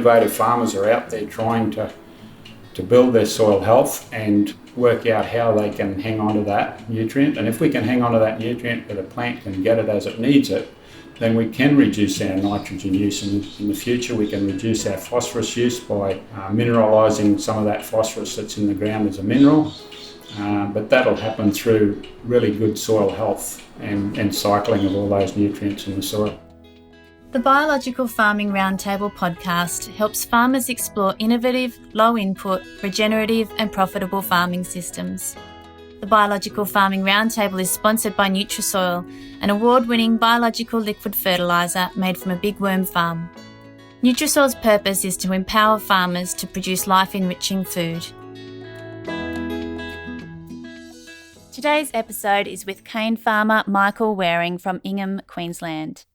innovative farmers are out there trying to build their soil health and work out how they can hang on to that nutrient. And if we can hang on to that nutrient where the plant can get it as it needs it, then we can reduce our nitrogen use. In the future, we can reduce our phosphorus use by mineralising some of that phosphorus that's in the ground as a mineral. But that'll happen through really good soil health and cycling of all those nutrients in the soil. The Biological Farming Roundtable podcast helps farmers explore innovative, low-input, regenerative and profitable farming systems. The Biological Farming Roundtable is sponsored by Nutrisoil, an award-winning biological liquid fertiliser made from a big worm farm. Nutrisoil's purpose is to empower farmers to produce life-enriching food. Today's episode is with cane farmer Michael Waring from Ingham, Queensland.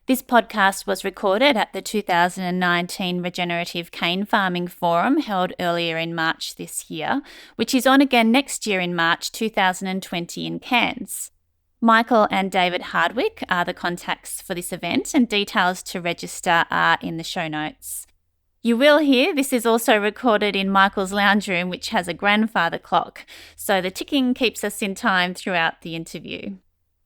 This podcast was recorded at the 2019 Regenerative Cane Farming Forum held earlier in March this year, which is on again next year in March 2020 in Cairns. Michael and David Hardwick are the contacts for this event, and details to register are in the show notes. You will hear this is also recorded in Michael's lounge room, which has a grandfather clock, so the ticking keeps us in time throughout the interview.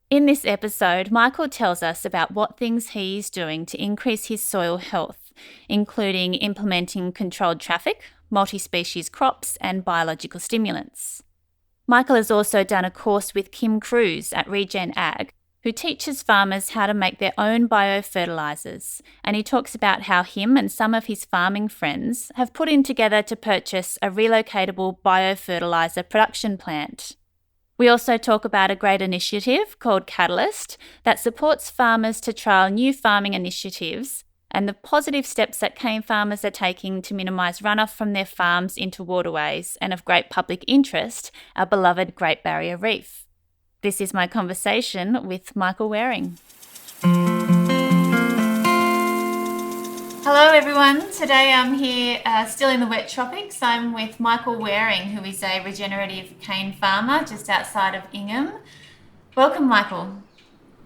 In this episode, Michael tells us about what things he is doing to increase his soil health, including implementing controlled traffic, multi-species crops and biological stimulants. Michael has also done a course with Kym Kruse at RegenAG, who teaches farmers how to make their own biofertilizers, and he talks about how him and some of his farming friends have put in together to purchase a relocatable biofertilizer production plant. We also talk about a great initiative called Catalyst that supports farmers to trial new farming initiatives and the positive steps that cane farmers are taking to minimise runoff from their farms into waterways, and of great public interest, our beloved Great Barrier Reef. This is my conversation with Michael Waring. Hello everyone, today I'm here still in the wet tropics. I'm with Michael Waring, who is a regenerative cane farmer just outside of Ingham. Welcome, Michael.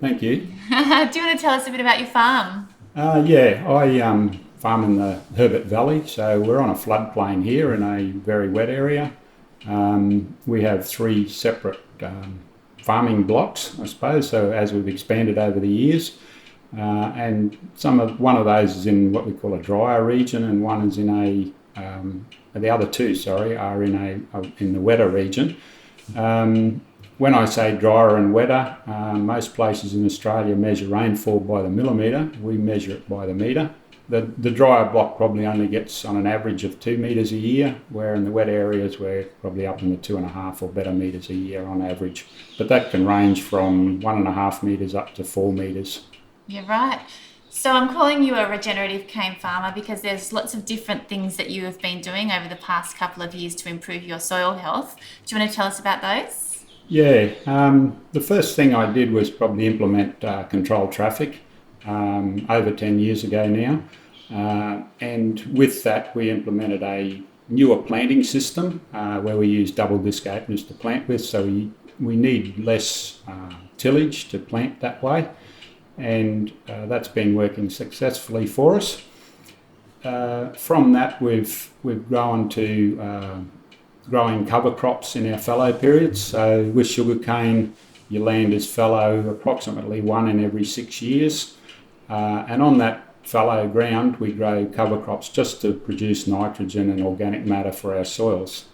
Thank you. Do you want to tell us a bit about your farm? I farm in the Herbert Valley, so we're on a floodplain here in a very wet area. We have three separate farming blocks, I suppose, so as we've expanded over the years. And one of those is in what we call a drier region, and one is in the other two, are in the wetter region. When I say drier and wetter, most places in Australia measure rainfall by the millimetre. We measure it by the metre. The drier block probably only gets on an average of 2 metres a year, where in the wet areas we're probably up in the 2.5 or better metres a year on average. But that can range from 1.5 metres up to 4 metres. You're right. So I'm calling you a regenerative cane farmer because there's lots of different things that you have been doing over the past couple of years to improve your soil health. Do you want to tell us about those? Yeah, the first thing I did was probably implement controlled traffic over 10 years ago now. And with that, we implemented a newer planting system where we use double disc openers to plant with. So we need less tillage to plant that way. And that's been working successfully for us. From that, we've grown to growing cover crops in our fallow periods. So with sugarcane, your land is fallow approximately 1 in every 6 years. And on that fallow ground, we grow cover crops just to produce nitrogen and organic matter for our soils.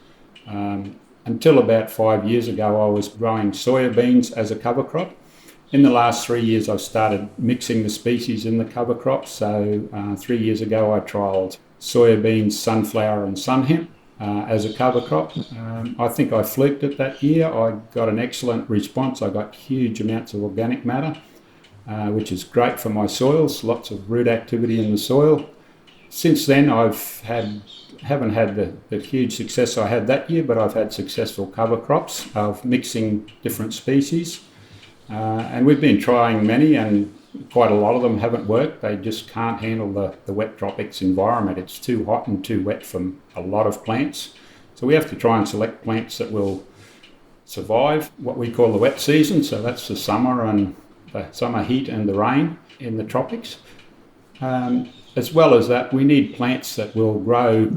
Until about 5 years ago, I was growing soya beans as a cover crop. In the last 3 years, I've started mixing the species in the cover crops. So 3 years ago, I trialled soybeans, sunflower and sun hemp as a cover crop. I think I fluked it that year. I got an excellent response. I got huge amounts of organic matter, which is great for my soils, lots of root activity in the soil. Since then, haven't had the huge success I had that year, but I've had successful cover crops of mixing different species. And we've been trying many, and quite a lot of them haven't worked. They just can't handle the wet tropics environment. It's too hot and too wet for a lot of plants. So we have to try and select plants that will survive what we call the wet season. So that's the summer and the summer heat and the rain in the tropics. as well as that, we need plants that will grow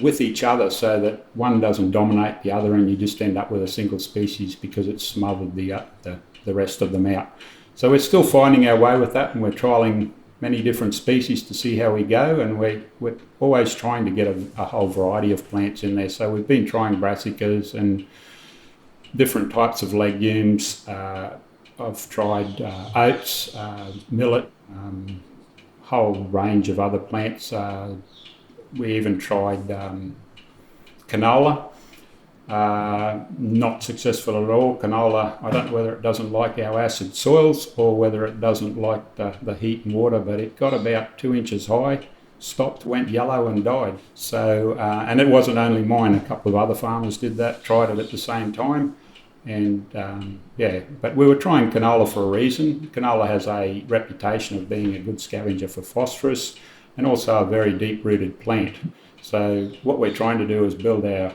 with each other so that one doesn't dominate the other and you just end up with a single species because it's smothered the rest of them out. So we're still finding our way with that, and we're trialling many different species to see how we go, and we're always trying to get a whole variety of plants in there. So we've been trying brassicas and different types of legumes. I've tried oats, millet, whole range of other plants. We even tried canola. Not successful at all. Canola, I don't know whether it doesn't like our acid soils or whether it doesn't like the heat and water, but it got about 2 inches high, stopped, went yellow and died. So, and it wasn't only mine, a couple of other farmers did that, tried it at the same time. And but we were trying canola for a reason. Canola has a reputation of being a good scavenger for phosphorus and also a very deep-rooted plant. So what we're trying to do is build our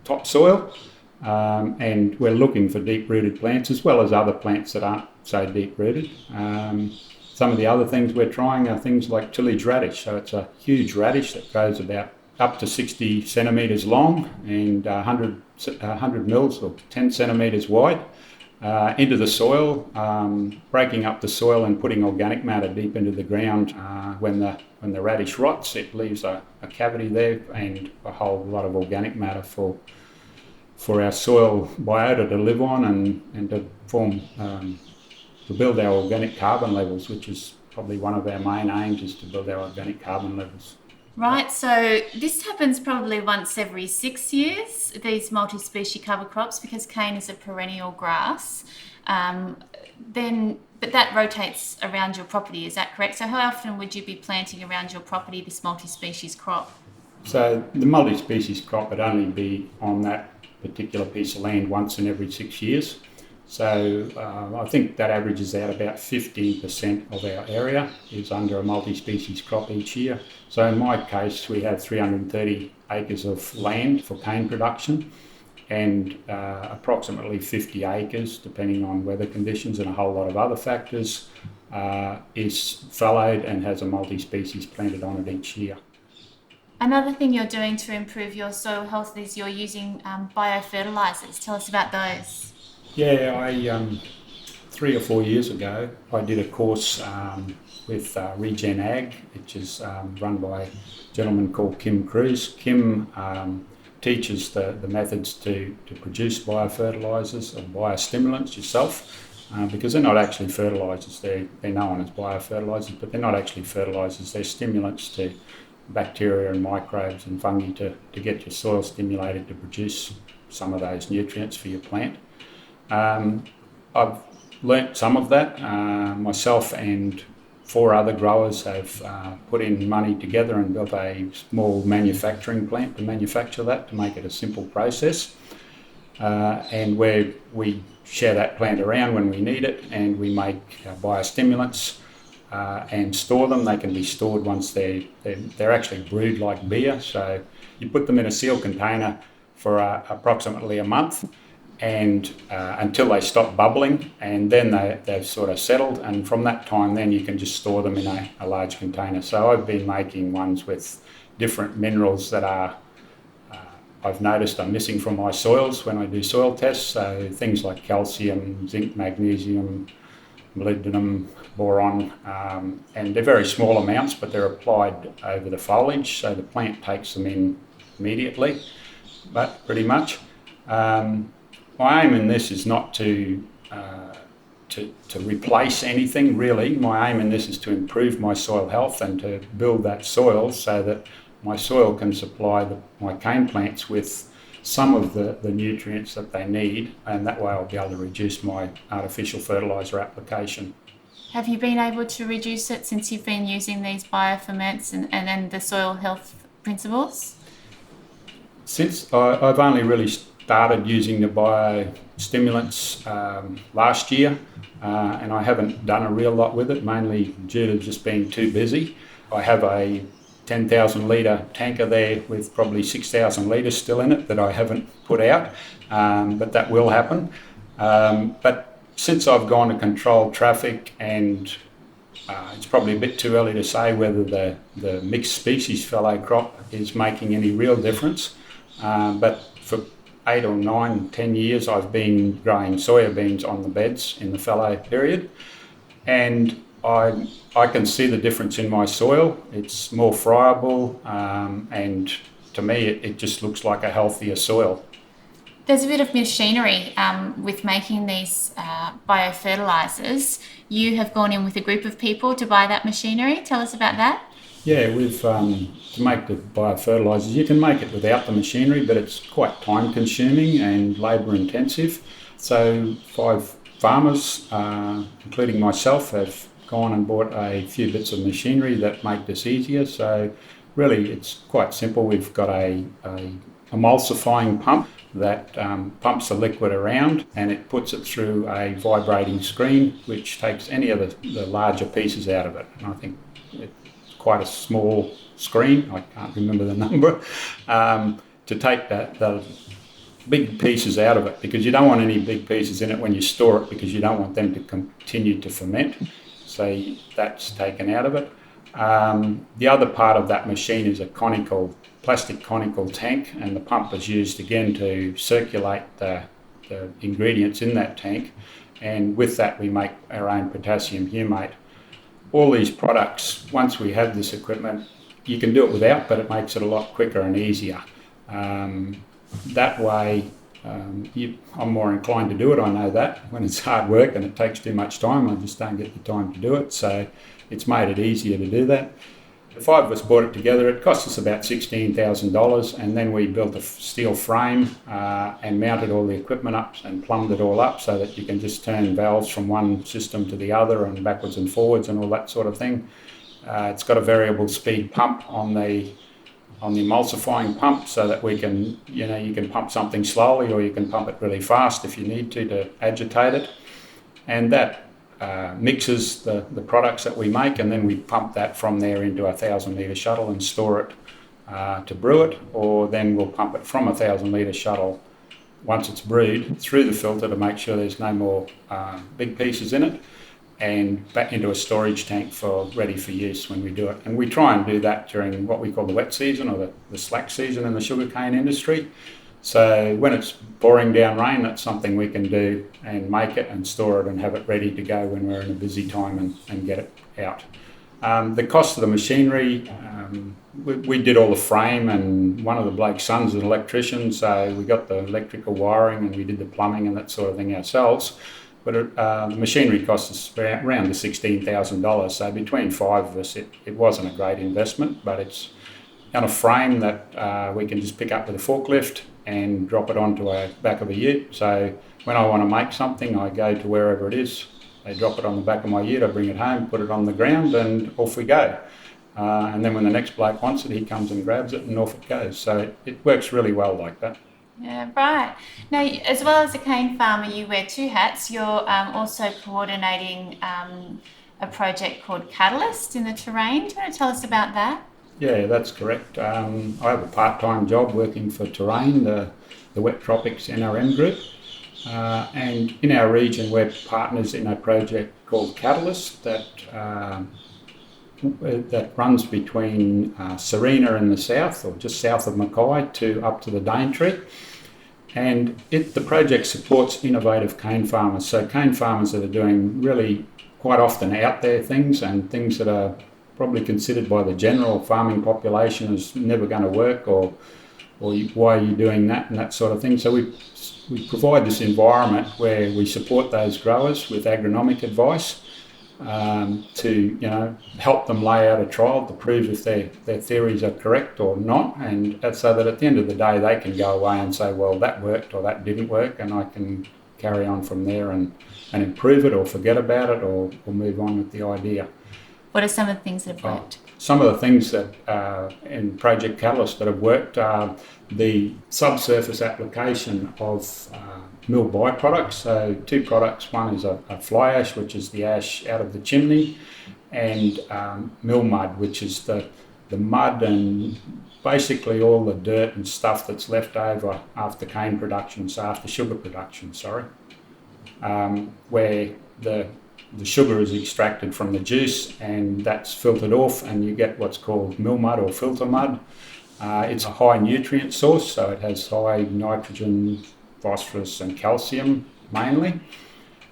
topsoil, and we're looking for deep-rooted plants as well as other plants that aren't so deep-rooted. Some of the other things we're trying are things like tillage radish. So it's a huge radish that grows about up to 60 centimetres long and 100 mils or 10 centimetres wide into the soil, breaking up the soil and putting organic matter deep into the ground. When the radish rots, it leaves a cavity there and a whole lot of organic matter for our soil biota to live on and to form to build our organic carbon levels, which is probably one of our main aims, is to build our organic carbon levels. Right, so this happens probably once every 6 years, these multi-species cover crops, because cane is a perennial grass. But that rotates around your property, is that correct? So how often would you be planting around your property this multi-species crop? So the multi-species crop would only be on that particular piece of land once in every 6 years. So I think that averages out about 15% of our area is under a multi-species crop each year. So in my case, we have 330 acres of land for cane production, and approximately 50 acres, depending on weather conditions and a whole lot of other factors, is fallowed and has a multi-species planted on it each year. Another thing you're doing to improve your soil health is you're using biofertilizers. Tell us about those. Yeah, I 3 or 4 years ago, I did a course with RegenAG, which is run by a gentleman called Kym Kruse. Kym teaches the methods to produce biofertilizers or biostimulants yourself, because they're not actually fertilizers. They're known as biofertilizers, but they're not actually fertilizers. They're stimulants to bacteria and microbes and fungi to get your soil stimulated to produce some of those nutrients for your plant. I've learnt some of that. Myself and 4 other growers have put in money together and built a small manufacturing plant to manufacture that, to make it a simple process. And where we share that plant around when we need it, and we make biostimulants and store them. They can be stored once they're actually brewed like beer. So you put them in a sealed container for approximately a month, and until they stop bubbling, and then they've sort of settled, and from that time then you can just store them in a large container. So I've been making ones with different minerals that are I've noticed are missing from my soils when I do soil tests. So things like calcium, zinc, magnesium, molybdenum, boron, and they're very small amounts, but they're applied over the foliage, so the plant takes them in immediately, but pretty much. My aim in this is not to replace anything, really. My aim in this is to improve my soil health and to build that soil so that my soil can supply my cane plants with some of the nutrients that they need, and that way I'll be able to reduce my artificial fertiliser application. Have you been able to reduce it since you've been using these bioferments and then the soil health principles? Since I've only really started using the biostimulants last year, and I haven't done a real lot with it, mainly due to just being too busy. I have a 10,000 litre tanker there with probably 6,000 litres still in it that I haven't put out, but that will happen. But since I've gone to control traffic and it's probably a bit too early to say whether the mixed species fallow crop is making any real difference. But for 8 or 9, 10 years, I've been growing soya beans on the beds in the fallow period, and I can see the difference in my soil. It's more friable, and to me, it just looks like a healthier soil. There's a bit of machinery with making these biofertilizers. You have gone in with a group of people to buy that machinery. Tell us about that. Yeah, we've to make the biofertilizers, you can make it without the machinery, but it's quite time consuming and labour intensive. So 5 farmers, including myself, have gone and bought a few bits of machinery that make this easier. So really it's quite simple. We've got a emulsifying pump that pumps the liquid around, and it puts it through a vibrating screen which takes any of the larger pieces out of it. And I think it's quite a small screen, I can't remember the number, to take the big pieces out of it, because you don't want any big pieces in it when you store it, because you don't want them to continue to ferment. So that's taken out of it. The other part of that machine is a plastic conical tank, and the pump is used again to circulate the ingredients in that tank, and with that we make our own potassium humate. All these products, once we have this equipment, you can do it without, but it makes it a lot quicker and easier. That way I'm more inclined to do it, I know that. When it's hard work and it takes too much time, I just don't get the time to do it, so it's made it easier to do that. The 5 of us bought it together. It cost us about $16,000, and then we built a steel frame and mounted all the equipment up and plumbed it all up so that you can just turn valves from one system to the other and backwards and forwards and all that sort of thing. It's got a variable speed pump on the emulsifying pump, so that we can, you can pump something slowly or you can pump it really fast if you need to agitate it. And that mixes the products that we make, and then we pump that from there into a 1,000 litre shuttle and store it to brew it, or then we'll pump it from a 1,000 litre shuttle once it's brewed through the filter to make sure there's no more big pieces in it, and back into a storage tank ready for use when we do it. And we try and do that during what we call the wet season, or the slack season in the sugarcane industry. So when it's pouring down rain, that's something we can do and make it and store it and have it ready to go when we're in a busy time and get it out. The cost of the machinery, we did all the frame, and one of the bloke's sons is an electrician, so we got the electrical wiring and we did the plumbing and that sort of thing ourselves. But the machinery cost us around the $16,000, so between 5 of us it wasn't a great investment, but it's on a frame that we can just pick up with a forklift and drop it onto a back of a ute. So when I want to make something, I go to wherever it is, they drop it on the back of my ute, I bring it home, put it on the ground, and off we go. And then when the next bloke wants it, he comes and grabs it and off it goes. So it works really well like that. Yeah, right. Now, as well as a cane farmer, you wear 2 hats. You're also coordinating a project called Catalyst in the terrain. Do you want to tell us about that? Yeah, that's correct. I have a part-time job working for Terrain, the Wet Tropics NRM group. And in our region, we're partners in a project called Catalyst that runs between Serena in the south, or just south of Mackay, up to the Daintree. And the project supports innovative cane farmers. So cane farmers that are doing really quite often out there things, and things that are probably considered by the general farming population as never going to work, or why are you doing that, and that sort of thing. So we provide this environment where we support those growers with agronomic advice to help them lay out a trial to prove if their theories are correct or not, and so that at the end of the day they can go away and say, well, that worked or that didn't work, and I can carry on from there and improve it or forget about it or move on with the idea. What are some of the things that have worked? Some of the things that in Project Catalyst that have worked are the subsurface application of mill byproducts. So 2 products. One is a fly ash, which is the ash out of the chimney, and mill mud, which is the mud and basically all the dirt and stuff that's left over after cane production, so after sugar production, where the sugar is extracted from the juice and that's filtered off, and you get what's called mill mud or filter mud. It's a high nutrient source, so it has high nitrogen, phosphorus and calcium mainly.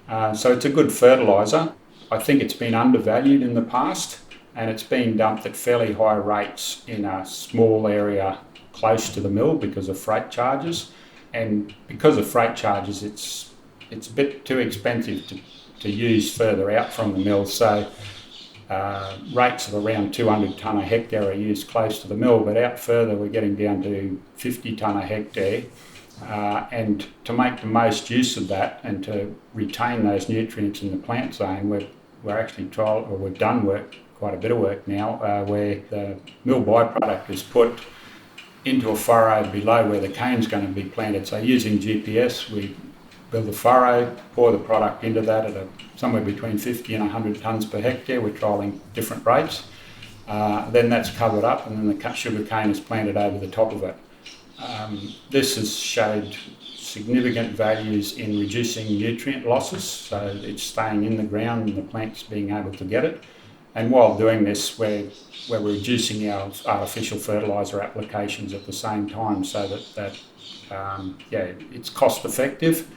So it's a good fertiliser. I think it's been undervalued in the past, and it's been dumped at fairly high rates in a small area close to the mill because of freight charges. And because of freight charges, it's a bit too expensive to use further out from the mill. So rates of around 200 tonne a hectare are used close to the mill, but out further we're getting down to 50 tonne a hectare. And to make the most use of that and to retain those nutrients in the plant zone, we're actually we've done quite a bit of work now, where the mill byproduct is put into a furrow below where the cane's going to be planted. So using GPS, we build a furrow, pour the product into that at somewhere between 50 and 100 tonnes per hectare. We're trialling different rates. Then that's covered up, and then the sugar cane is planted over the top of it. This has showed significant values in reducing nutrient losses, so it's staying in the ground and the plant's being able to get it. And while doing this, we're reducing our artificial fertiliser applications at the same time, so that it's cost effective,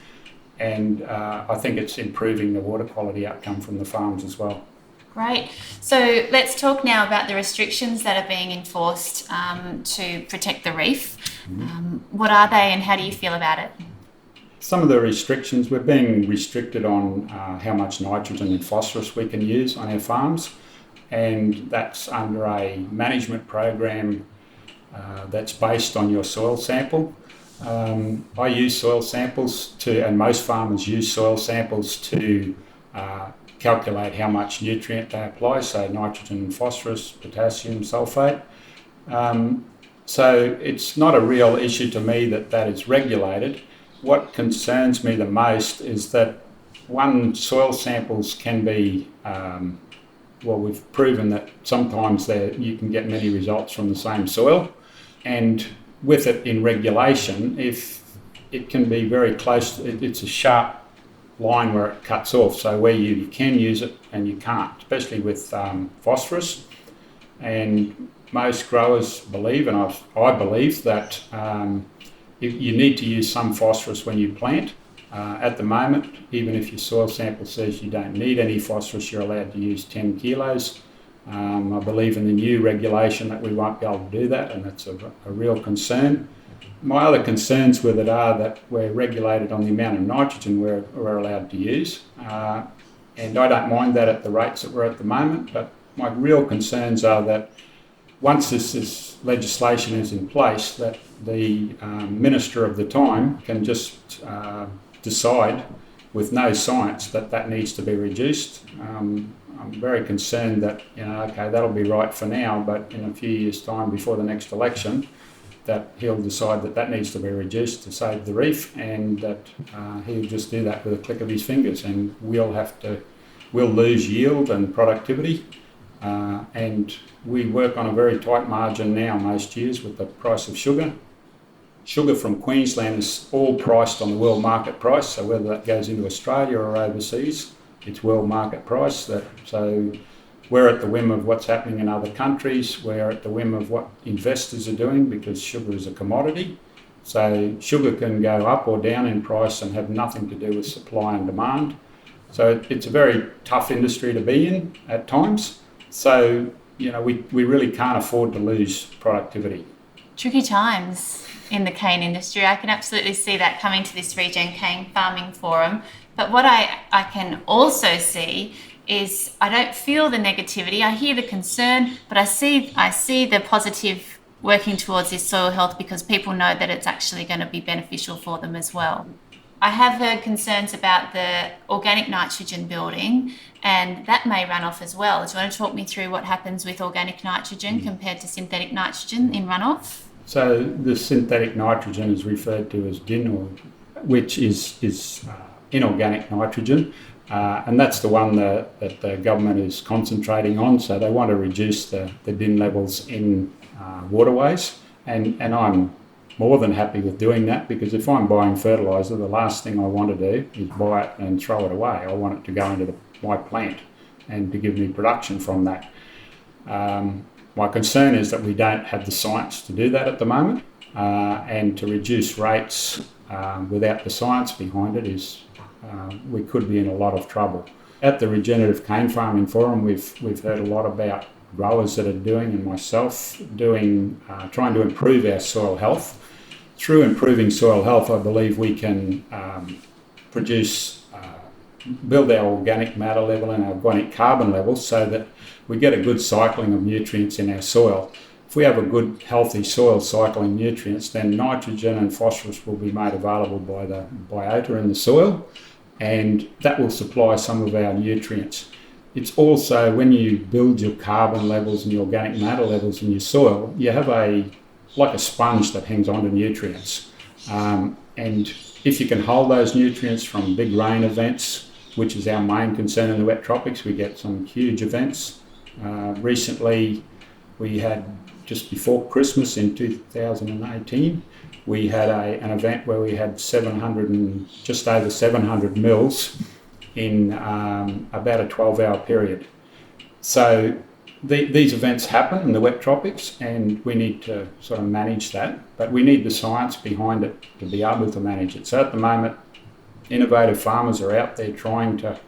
and I think it's improving the water quality outcome from the farms as well. Great. So let's talk now about the restrictions that are being enforced to protect the reef. What are they and how do you feel about it? Some of the restrictions, we're being restricted on how much nitrogen and phosphorus we can use on our farms, and that's under a management program that's based on your soil sample. I use soil samples and most farmers use soil samples to calculate how much nutrient they apply, so nitrogen, phosphorus, potassium, sulphate. So it's not a real issue to me that is regulated. What concerns me the most is that soil samples can be, we've proven that sometimes you can get many results from the same soil, and with it in regulation, if it can be very close, it's a sharp line where it cuts off, so where you can use it and you can't, especially with phosphorus. And most growers believe, and I believe, that you need to use some phosphorus when you plant. At the moment, even if your soil sample says you don't need any phosphorus, you're allowed to use 10 kilos. I believe in the new regulation that we won't be able to do that, and that's a real concern. My other concerns with it are that we're regulated on the amount of nitrogen we're allowed to use, and I don't mind that at the rates that we're at the moment, but my real concerns are that once this legislation is in place, that the minister of the time can just decide with no science that needs to be reduced. I'm very concerned that, that'll be right for now, but in a few years' time before the next election, that he'll decide that needs to be reduced to save the reef, and that he'll just do that with a click of his fingers, and we'll lose yield and productivity. And we work on a very tight margin now most years with the price of sugar. Sugar from Queensland is all priced on the world market price, so whether that goes into Australia or overseas, it's world market price. So we're at the whim of what's happening in other countries. We're at the whim of what investors are doing, because sugar is a commodity. So sugar can go up or down in price and have nothing to do with supply and demand. So it's a very tough industry to be in at times. So, we really can't afford to lose productivity. Tricky times in the cane industry. I can absolutely see that coming to this Regen Cane Farming Forum. But what I can also see is I don't feel the negativity. I hear the concern, but I see the positive working towards this soil health, because people know that it's actually going to be beneficial for them as well. I have heard concerns about the organic nitrogen building, and that may run off as well. Do you want to talk me through what happens with organic nitrogen compared to synthetic nitrogen in runoff? So the synthetic nitrogen is referred to as DIN, which is inorganic nitrogen, and that's the one that the government is concentrating on. So they want to reduce the DIN levels in waterways, and I'm more than happy with doing that, because if I'm buying fertiliser, the last thing I want to do is buy it and throw it away. I want it to go into my plant and to give me production from that. My concern is that we don't have the science to do that at the moment, and to reduce rates without the science behind it is we could be in a lot of trouble. At the Regenerative Cane Farming Forum, we've heard a lot about growers that are doing, and myself doing, trying to improve our soil health. Through improving soil health, I believe we can build our organic matter level and our organic carbon levels so that we get a good cycling of nutrients in our soil. If we have a good, healthy soil cycling nutrients, then nitrogen and phosphorus will be made available by the biota in the soil, and that will supply some of our nutrients. It's also, when you build your carbon levels and your organic matter levels in your soil, you have like a sponge that hangs on to nutrients. And if you can hold those nutrients from big rain events, which is our main concern in the wet tropics, we get some huge events. Recently, we had, just before Christmas in 2018, we had an event where we had just over 700 mils in about a 12-hour period. So these events happen in the wet tropics, and we need to sort of manage that, but we need the science behind it to be able to manage it. So at the moment, innovative farmers are out there trying to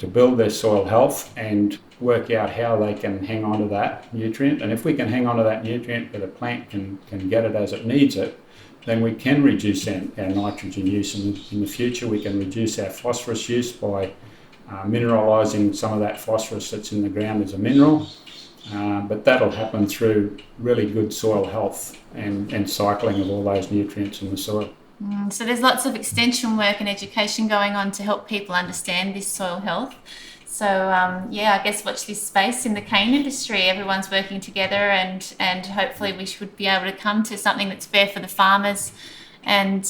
build their soil health and work out how they can hang on to that nutrient. And if we can hang on to that nutrient where the plant can get it as it needs it, then we can reduce our nitrogen use. In the future, we can reduce our phosphorus use by mineralising some of that phosphorus that's in the ground as a mineral. But that'll happen through really good soil health and cycling of all those nutrients in the soil. So there's lots of extension work and education going on to help people understand this soil health. So I guess watch this space in the cane industry. Everyone's working together, and hopefully we should be able to come to something that's fair for the farmers and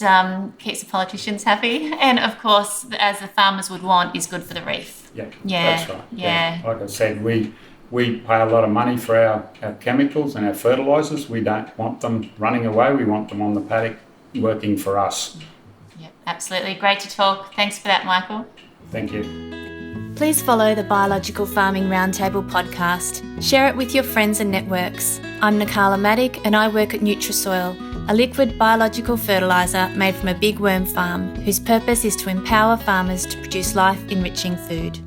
keeps the politicians happy. And of course, as the farmers would want, is good for the reef. Yeah, that's right. Yeah. Like I said, we pay a lot of money for our chemicals and our fertilizers. We don't want them running away. We want them on the paddock working for us. Yep, absolutely. Great to talk. Thanks for that, Michael. Thank you. Please follow the Biological Farming Roundtable podcast. Share it with your friends and networks. I'm Nikala Maddock, and I work at Nutrisoil, a liquid biological fertiliser made from a big worm farm whose purpose is to empower farmers to produce life-enriching food.